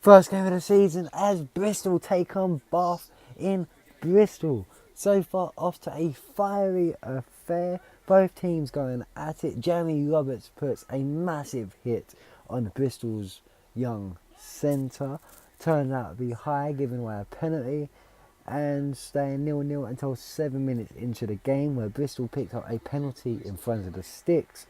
First game of the season as Bristol take on Bath in Bristol. So far off to a fiery affair. Both teams going at it. Jeremy Roberts puts a massive hit on Bristol's young centre. Turned out to be high, giving away a penalty and staying 0-0 until 7 minutes into the game, where Bristol picked up a penalty in front of the sticks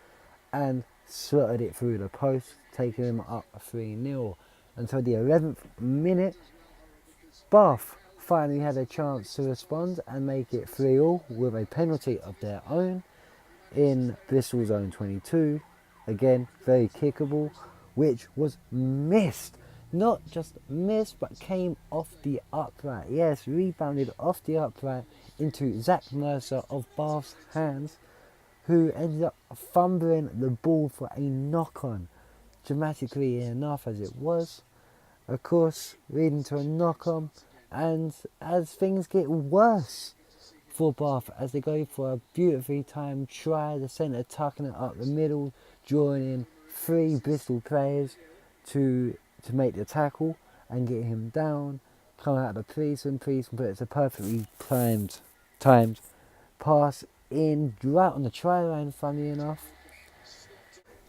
and slotted it through the post, taking them up 3-0. Until the 11th minute, Bath finally had a chance to respond and make it 3-all with a penalty of their own in Bristol's own 22. Again, very kickable, which was missed. Not just missed, but came off the upright. Yes, rebounded off the upright into Zach Mercer of Bath's hands, who ended up fumbling the ball for a knock-on. Dramatically enough as it was, of course, leading to a knock-on, and as things get worse for Bath as they go for a beautifully timed try, the centre tucking it up the middle, drawing in 3 Bristol players to make the tackle and get him down. Come out of Priestman puts a perfectly timed pass in right on the try line, funny enough,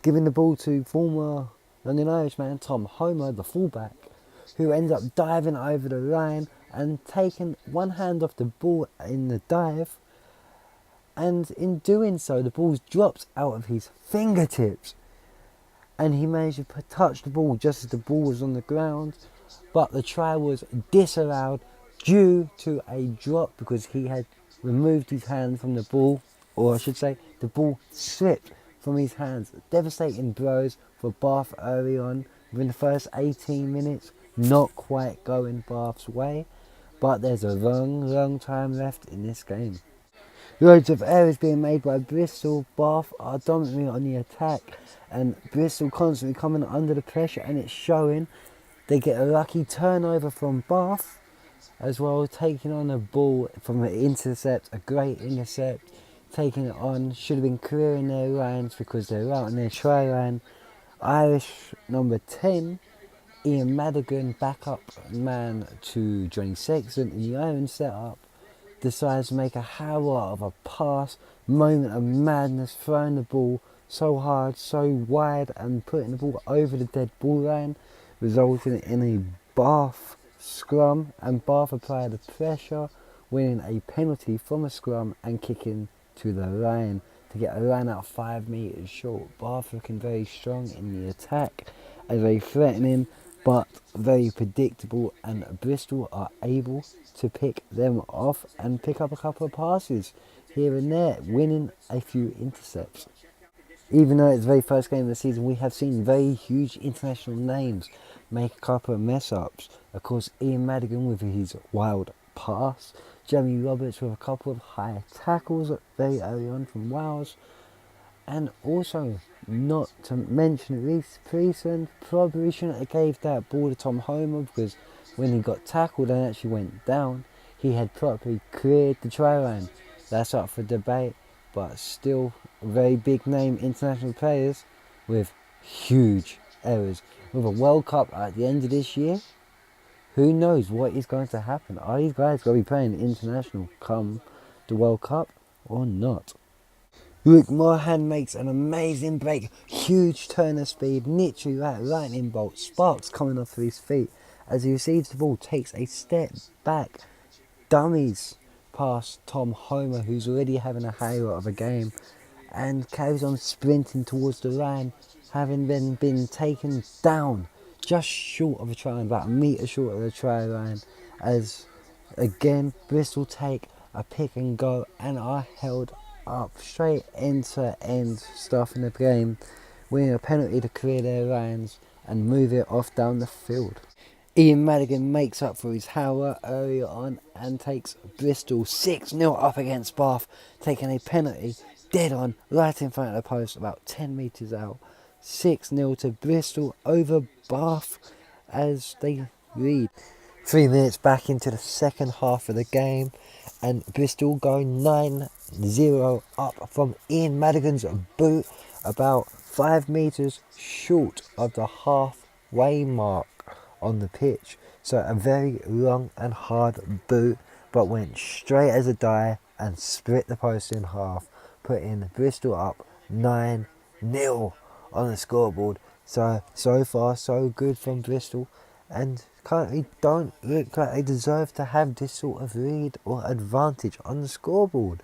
giving the ball to former London Irishman Tom Homer, the fullback, who ends up diving over the line and taking one hand off the ball in the dive, and in doing so the ball drops out of his fingertips and he managed to touch the ball just as the ball was on the ground, but the try was disallowed due to a drop because he had removed his hand from the ball, or I should say the ball slipped from his hands. Devastating blows for Bath early on within the first 18 minutes, not quite going Bath's way, but there's a long time left in this game. Loads of errors being made by Bristol. Bath are dominantly on the attack and Bristol constantly coming under the pressure, and it's showing. They get a lucky turnover from Bath as well, taking on a ball from an intercept, a great intercept, taking it on. Should have been clearing their lines because they're out on their try line. Irish number 10, Ian Madigan, backup man to Johnny Sexton in the Iron setup, decides to make a howler of a pass, moment of madness, throwing the ball so hard, so wide, and putting the ball over the dead ball line, resulting in a Bath scrum, and Bath apply the pressure, winning a penalty from a scrum and kicking to the line to get a line out 5 metres short. Bath looking very strong in the attack, and very threatening but very predictable, and Bristol are able to pick them off and pick up a couple of passes here and there, winning a few intercepts. Even though it's the very first game of the season, we have seen very huge international names make a couple of mess-ups. Of course, Ian Madigan with his wild pass, Jeremy Roberts with a couple of high tackles very early on from Wales, and also, not to mention, Reece Priestman probably shouldn't have gave that ball to Tom Homer, because when he got tackled and actually went down, he had properly cleared the try line. That's up for debate, but still very big name international players with huge errors. With a World Cup at the end of this year, who knows what is going to happen? Are these guys going to be playing international come the World Cup or not? Luke Moorhan makes an amazing break, huge turn of speed, literally like lightning bolt, sparks coming off of his feet as he receives the ball, takes a step back, dummies past Tom Homer, who's already having a halo of a game, and carries on sprinting towards the line, having then been taken down just short of a try line, about a metre short of the try line, as again Bristol take a pick and go and are held up straight end to end stuff in the game, winning a penalty to clear their lines and move it off down the field. Ian Madigan makes up for his howler earlier on and takes Bristol 6-0 up against Bath, taking a penalty dead on right in front of the post about 10 metres out. 6-0 to Bristol over Bath as they lead. 3 minutes back into the second half of the game, and Bristol going 9-0 up from Ian Madigan's boot, about 5 metres short of the halfway mark on the pitch. So a very long and hard boot, but went straight as a die and split the post in half, putting Bristol up 9-0 on the scoreboard. So far so good from Bristol, and currently don't look like they deserve to have this sort of lead or advantage on the scoreboard.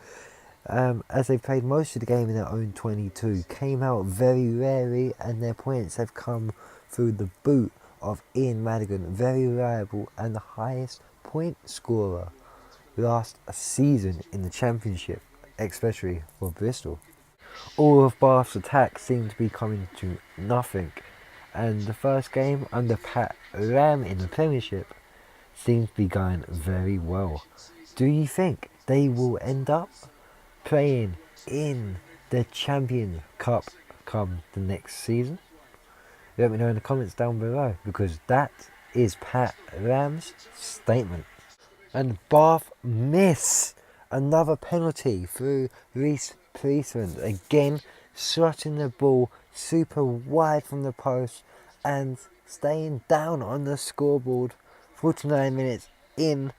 As they played most of the game in their own 22, came out very rarely, and their points have come through the boot of Ian Madigan, very reliable and the highest point scorer last season in the Championship, especially for Bristol. All of Bath's attacks seem to be coming to nothing, and the first game under Pat Ram in the Premiership seems to be going very well. Do you think they will end up playing in the Champion Cup come the next season? Let me know in the comments down below, because that is Pat Ram's statement. And Bath miss another penalty through Reece Priestland, again slotting the ball super wide from the post and staying down on the scoreboard. 49 minutes into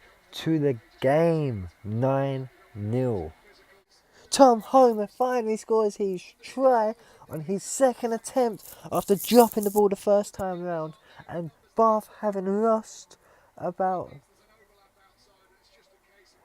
the game, 9-0. Tom Homer finally scores his try on his second attempt after dropping the ball the first time round, and Bath, having lost about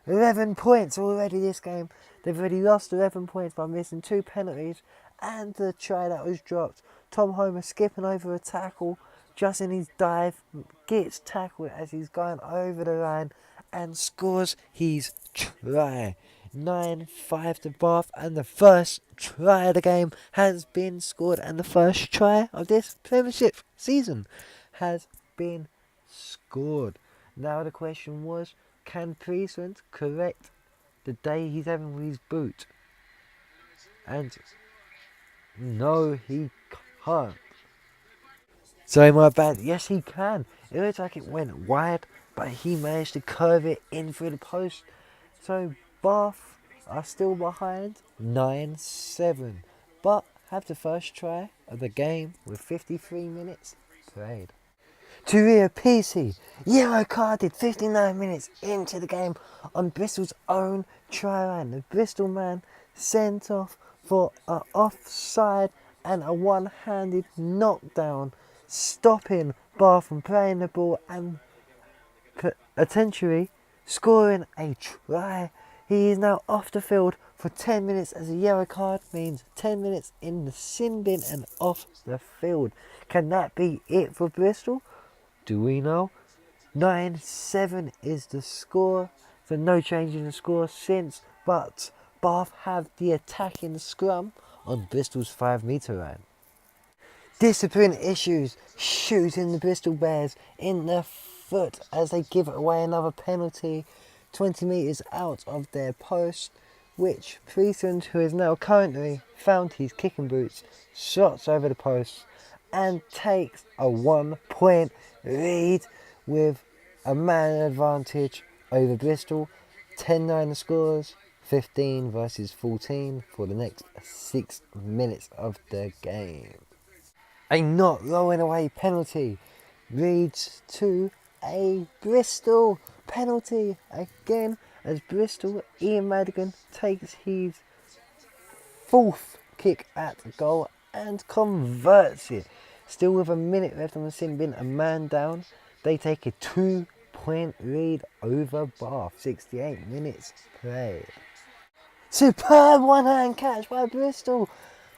11 points already this game. They've already lost 11 points by missing 2 penalties and the try that was dropped. Tom Homer skipping over a tackle just in his dive, gets tackled as he's going over the line and scores his try. 9-5 to Bath, and the first try of the game has been scored, and the first try of this Premiership season has been scored. Now the question was, can Priestland correct the day he's having with his boot? And no, he can't. So my bad, yes he can. It looks like it went wide, but he managed to curve it in through the post. So Bath are still behind 9-7, but have the first try of the game with 53 minutes played. Turia PC, yellow carded 59 minutes into the game on Bristol's own try line. The Bristol man sent off for an offside and a one-handed knockdown, stopping Bath from playing the ball and potentially scoring a try. He is now off the field for 10 minutes, as a yellow card means 10 minutes in the sin bin and off the field. Can that be it for Bristol? Do we know? 9-7 is the score, so no change in the score since, but Bath have the attacking scrum on Bristol's 5-metre line. Discipline issues shooting the Bristol Bears in the foot as they give away another penalty 20 metres out of their post, which Priestland, who has now currently found his kicking boots, shots over the post and takes a 1-point lead with a man advantage over Bristol. 10-9 the scores, 15 versus 14 for the next 6 minutes of the game. A not rolling away penalty leads to a Bristol penalty again, as Bristol, Ian Madigan takes his 4th kick at goal and converts it. Still with a minute left on the sin bin, a man down, they take a 2-point lead over Bath. 68 minutes played. Superb one-hand catch by Bristol,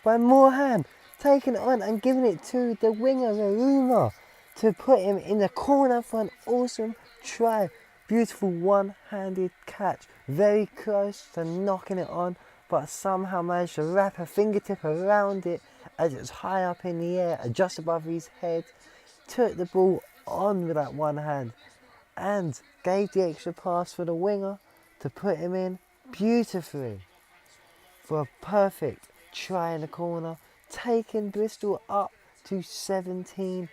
by Moorhan, taking it on and giving it to the winger Raruma to put him in the corner for an awesome try. Beautiful one-handed catch, very close to knocking it on, but somehow managed to wrap a fingertip around it as it was high up in the air, just above his head. Took the ball on with that one hand and gave the extra pass for the winger to put him in beautifully for a perfect try in the corner, taking Bristol up to 17-10.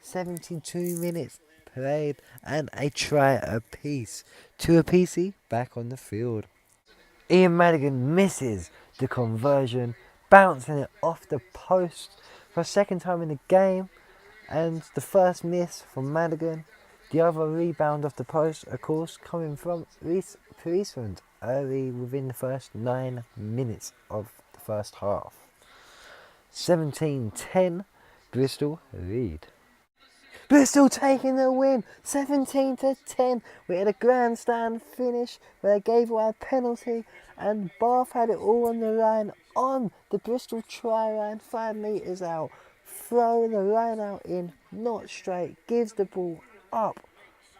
72 minutes played and a try apiece. Tuapisi back on the field. Ian Madigan misses the conversion, bouncing it off the post for a second time in the game, And the first miss from Madigan. The other rebound off the post, of course, coming from Reece Priestland early within the first 9 minutes of the first half. 17-10, Bristol lead. Bristol taking the win, 17-10. We had a grandstand finish where they gave away a penalty, and Bath had it all on the line, on the Bristol try line, 5 metres out. Throw the line out in, not straight, gives the ball up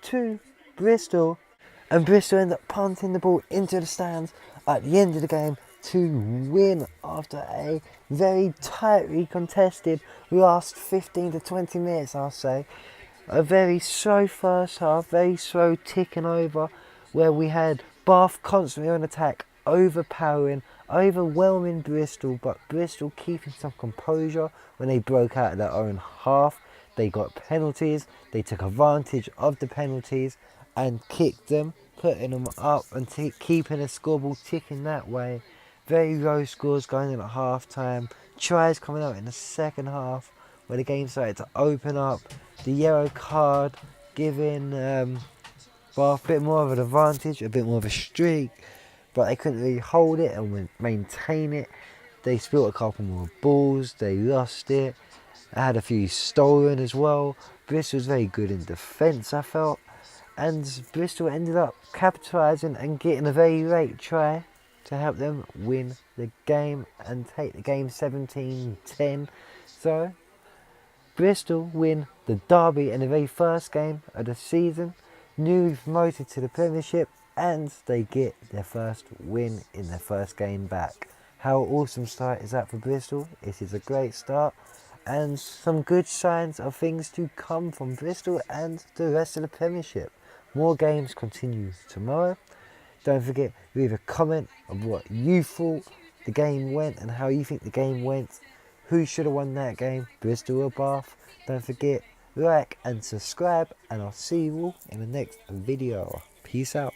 to Bristol, and Bristol end up punting the ball into the stands at the end of the game to win after a very tightly contested last 15 to 20 minutes, I'll say. A very slow first half, very slow ticking over, where we had Bath constantly on attack, overpowering, overwhelming Bristol, but Bristol keeping some composure when they broke out of their own half. They got penalties, they took advantage of the penalties and kicked them, putting them up and keeping the scoreboard ticking that way. Very low scores going in at half time. Tries coming out in the second half where the game started to open up. The yellow card giving Bath a bit more of an advantage, a bit more of a streak, but they couldn't really hold it and maintain it. They spilled a couple more balls, they lost it. I had a few stolen as well. Bristol was very good in defence, I felt. And Bristol ended up capitalising and getting a very late try to help them win the game and take the game 17-10. So, Bristol win the derby in the very first game of the season, newly promoted to the Premiership, and they get their first win in their first game back. How awesome start is that for Bristol? It is a great start, and some good signs of things to come from Bristol and the rest of the Premiership. More games continue tomorrow. Don't forget to leave a comment of what you thought the game went and how you think the game went. Who should have won that game, Bristol or Bath? Don't forget, like and subscribe, and I'll see you all in the next video. Peace out.